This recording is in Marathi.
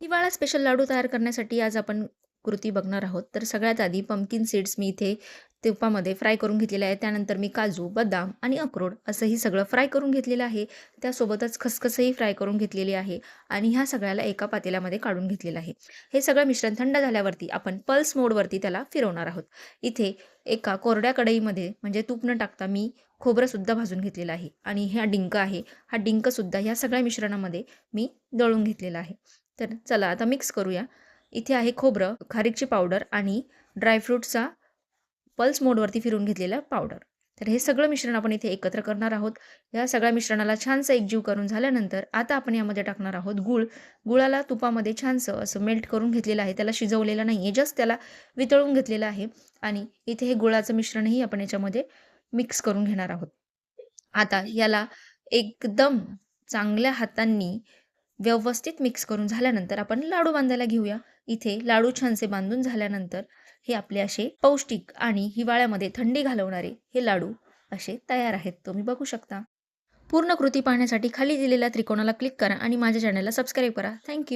हिवाळा स्पेशल लाडू तयार करण्यासाठी आज आपण कृती बघणार आहोत. तर सगळ्यात आधी पंपकिन सीड्स मी इथे तुपामध्ये फ्राय करून घेतलेले आहे. त्यानंतर मी काजू, बदाम आणि अक्रोड असंही सगळं फ्राय करून घेतलेलं आहे. त्यासोबतच खसखसही फ्राय करून घेतलेली आहे आणि ह्या सगळ्याला एका पातेल्यामध्ये काढून घेतलेलं आहे. हे सगळं मिश्रण थंड झाल्यावरती आपण पल्स मोडवरती त्याला फिरवणार आहोत. इथे एका कोरड्या कढईमध्ये म्हणजे तूप न टाकता मी खोबरंसुद्धा भाजून घेतलेलं आहे आणि हा डिंक आहे. हा डिंकसुद्धा ह्या सगळ्या मिश्रणामध्ये मी दळून घेतलेला आहे. तर चला आता मिक्स करूया. इथे आहे खोबरं, खारीकची पावडर आणि ड्रायफ्रूटचा पल्स मोडवरती फिरवून घेतलेला पावडर. तर हे सगळं मिश्रण आपण इथे एकत्र करणार आहोत. या सगळ्या मिश्रणाला छानसं एकजीव करून झाल्यानंतर आता आपण यामध्ये टाकणार आहोत गूळ. गुळाला तुपामध्ये छानसं असं मेल्ट करून घेतलेलं आहे. त्याला शिजवलेलं नाही आहे, जस्ट त्याला वितळून घेतलेलं आहे आणि इथे हे गुळाचं मिश्रणही आपण याच्यामध्ये मिक्स करून घेणार आहोत. आता याला एकदम चांगल्या हातांनी व्यवस्थित मिक्स करून झाल्यानंतर आपण लाडू बांधायला घेऊया. इथे लाडू छानसे बांधून झाल्यानंतर हे आपले असे पौष्टिक आणि हिवाळ्यामध्ये थंडी घालवणारे हे लाडू असे तयार आहेत. तुम्ही बघू शकता. पूर्ण कृती पाहण्यासाठी खाली दिलेल्या त्रिकोणाला क्लिक करा आणि माझ्या चॅनलला सबस्क्राईब करा. थँक